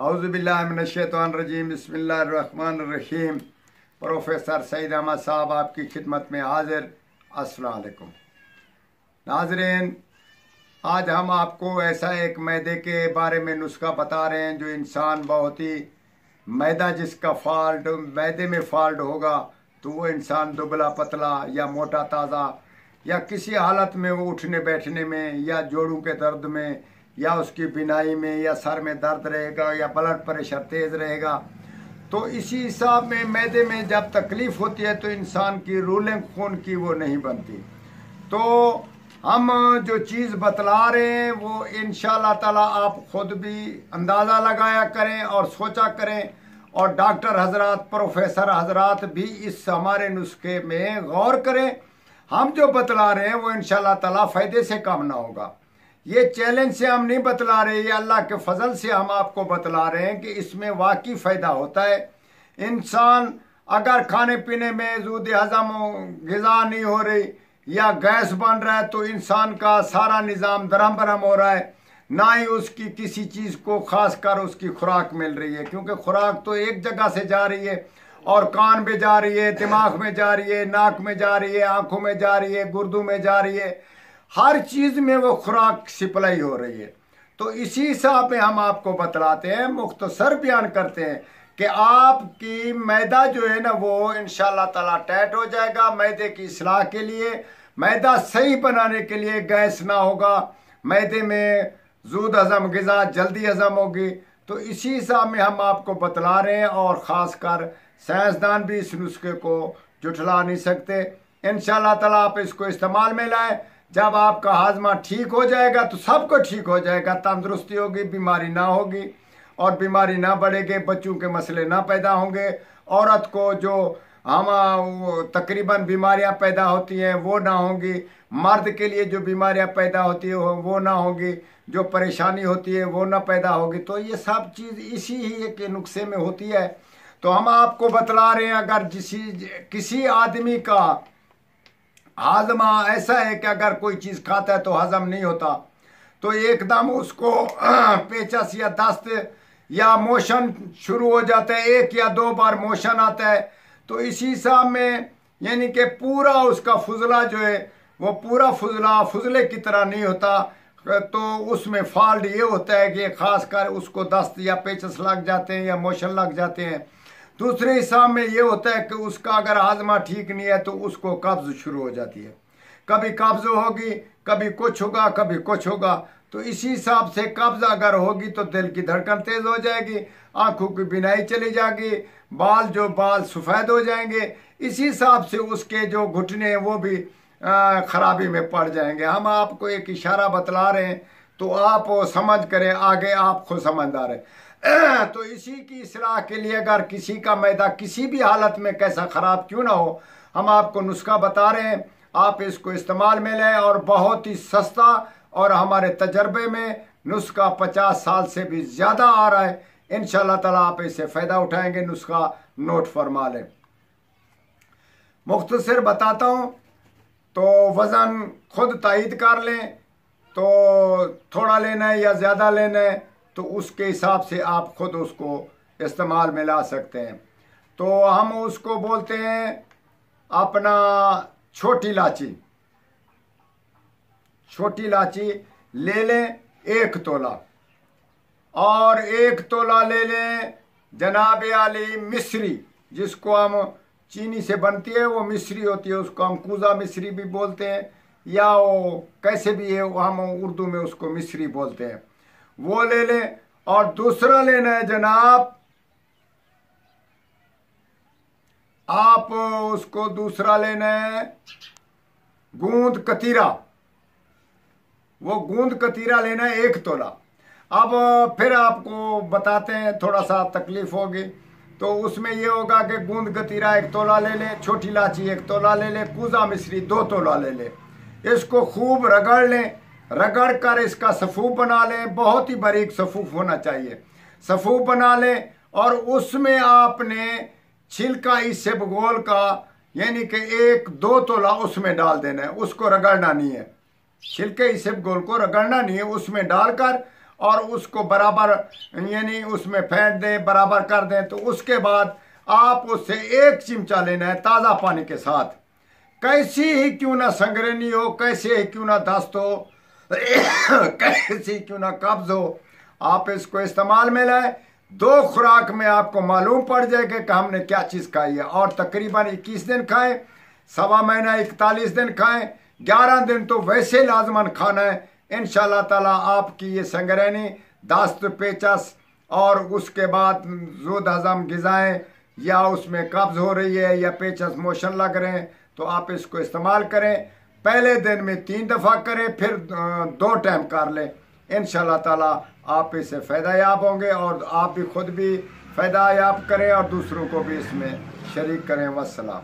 औज़ुबिल्लाहिमिनश्शैतानिर्रजीम बिस्मिल्लाहिर्रहमानिर्रहीम। प्रोफेसर सईद अहमद साहब आपकी खिदमत में हाजिर। अस्सलाम वालेकुम नाज़रीन, आज हम आपको ऐसा एक मैदे के बारे में नुस्खा बता रहे हैं जो इंसान बहुत ही मैदा जिसका फॉल्ट मैदे में फॉल्ट होगा तो वो इंसान दुबला पतला या मोटा ताज़ा या किसी हालत में वो उठने बैठने में या जोड़ों के दर्द में या उसकी बिनाई में या सर में दर्द रहेगा या ब्लड प्रेशर तेज़ रहेगा। तो इसी हिसाब में मैदे में जब तकलीफ़ होती है तो इंसान की रूलिंग खून की वो नहीं बनती। तो हम जो चीज़ बतला रहे हैं वो इंशाअल्लाह ताला आप खुद भी अंदाज़ा लगाया करें और सोचा करें, और डॉक्टर हजरात प्रोफेसर हजरात भी इस हमारे नुस्खे में गौर करें। हम जो बतला रहे हैं वो इंशाअल्लाह ताला फ़ायदे से कम ना होगा। ये चैलेंज से हम नहीं बतला रहे, ये अल्लाह के फजल से हम आपको बतला रहे हैं कि इसमें वाकई फ़ायदा होता है। इंसान अगर खाने पीने में जूद हज़म ग़िज़ा नहीं हो रही या गैस बन रहा है तो इंसान का सारा निज़ाम दरम बरम हो रहा है, ना ही उसकी किसी चीज़ को ख़ास कर उसकी खुराक मिल रही है, क्योंकि खुराक तो एक जगह से जा रही है और कान में जा रही है, दिमाग में जा रही है, नाक में जा रही है, आँखों में जा रही है, गुर्दों में जा रही है, हर चीज़ में वो खुराक सप्लाई हो रही है। तो इसी हिसाब में हम आपको बतलाते हैं, मुख्तसर बयान करते हैं कि आपकी मैदा जो है ना वो इंशाअल्लाह ताला टाइट हो जाएगा। मैदे की इस्लाह के लिए, मैदा सही बनाने के लिए गैस ना होगा, मैदे में जूद हज़म ग़िज़ा जल्दी हज़म होगी। तो इसी हिसाब में हम आपको बतला रहे हैं, और ख़ास कर साइंसदान भी इस नुस्खे को जुठला नहीं सकते। इंशाअल्लाह ताला आप इसको इस्तेमाल में लाएं। जब आपका हाजमा ठीक हो जाएगा तो सबको ठीक हो जाएगा, तंदुरुस्ती होगी, बीमारी ना होगी और बीमारी ना बढ़ेगी, बच्चों के मसले ना पैदा होंगे, औरत को जो हम तकरीबन बीमारियां पैदा होती हैं वो ना होंगी, मर्द के लिए जो बीमारियां पैदा होती है वो ना होगी, जो परेशानी होती है वो ना पैदा होगी। तो ये सब चीज़ इसी ही के नुस्खे में होती है। तो हम आपको बतला रहे हैं, अगर किसी आदमी का हाजमा ऐसा है कि अगर कोई चीज़ खाता है तो हजम नहीं होता, तो एकदम उसको पेचस या दस्त या मोशन शुरू हो जाता है, 1 या 2 बार मोशन आता है। तो इसी हिसाब में यानी कि पूरा उसका फुजला जो है वो पूरा फुजला फुजले की तरह नहीं होता, तो उसमें फॉल्ट ये होता है कि ख़ास कर उसको दस्त या पेचस लग जाते हैं या मोशन लग जाते हैं। दूसरे हिसाब में ये होता है कि उसका अगर हाजमा ठीक नहीं है तो उसको कब्ज़ शुरू हो जाती है, कभी कब्ज़ होगी, कभी कुछ होगा, कभी कुछ होगा। तो इसी हिसाब से कब्ज़ अगर होगी तो दिल की धड़कन तेज़ हो जाएगी, आंखों की बिनाई चली जाएगी, बाल सफ़ेद हो जाएंगे। इसी हिसाब से उसके जो घुटने हैं वो भी ख़राबी में पड़ जाएंगे। हम आपको एक इशारा बतला रहे हैं तो आप समझ करें, आगे आप खुद समझदार हैं। तो इसी की इस्लाह के लिए अगर किसी का मैदा किसी भी हालत में कैसा ख़राब क्यों ना हो, हम आपको नुस्खा बता रहे हैं, आप इसको इस्तेमाल में लें। और बहुत ही सस्ता, और हमारे तजर्बे में नुस्खा 50 साल से भी ज़्यादा आ रहा है। इंशाअल्लाह ताला आप इससे फ़ायदा उठाएंगे। नुस्खा नोट फरमा लें। मुख्तसर बताता हूँ, तो वज़न खुद तायद कर लें, तो थोड़ा लेना है या ज़्यादा लेना है तो उसके हिसाब से आप खुद उसको इस्तेमाल में ला सकते हैं। तो हम उसको बोलते हैं अपना छोटी इलायची। छोटी इलायची ले लें 1 तोला, और 1 तोला ले लें जनाब आली मिश्री, जिसको हम चीनी से बनती है वो मिश्री होती है, उसको हम कूजा मिश्री भी बोलते हैं या वो कैसे भी है, हम उर्दू में उसको मिश्री बोलते हैं, वो ले लें। और दूसरा लेना है जनाब, आप उसको दूसरा लेना है गूंद कतीरा। वो गूंद कतीरा लेना है 1 तोला। अब फिर आपको बताते हैं, थोड़ा सा तकलीफ होगी, तो उसमें ये होगा कि गूंद कतीरा 1 तोला ले लें, छोटी इलायची 1 तोला ले लें, कूजा मिश्री 2 तोला ले लें। इसको खूब रगड़ लें, रगड़ कर इसका सफ़ूफ बना लें, बहुत ही बारीक सफ़ूफ होना चाहिए। सफ़ूफ बना लें और उसमें आपने छिलका इसबगोल का यानी कि 1-2 तोला उसमें डाल देना है, उसको रगड़ना नहीं है, छिलके इसबगोल को रगड़ना नहीं है, उसमें डालकर और उसको बराबर यानी उसमें फेंट दें, बराबर कर दें। तो उसके बाद आप उससे 1 चिमटा लेना है ताज़ा पानी के साथ। कैसी ही क्यों ना संगरेनी हो, कैसे ही क्यों ना दस्त हो, कैसी क्यों ना कब्ज हो, आप इसको इस्तेमाल में लाएं। 2 खुराक में आपको मालूम पड़ जाएगा कि हमने क्या चीज़ खाई है। और तकरीबन 21 दिन खाएं, 1.25 महीना 41 दिन खाएं, 11 दिन तो वैसे लाजमन खाना है। इंशाल्लाह ताला आपकी ये संगरेनी, दस्त, पेचस और उसके बाद ज़ुद हज़म ग़िज़ाएँ या उसमें कब्ज़ हो रही है या पेचस मोशन लग रहे हैं, तो आप इसको इस्तेमाल करें। पहले दिन में 3 दफ़ा करें, फिर 2 टाइम कर लें। इंशाल्लाह ताला आप इससे फ़ायदा याब होंगे और आप भी खुद भी फ़ायदा याब करें और दूसरों को भी इसमें शरीक करें। वस्सलाम।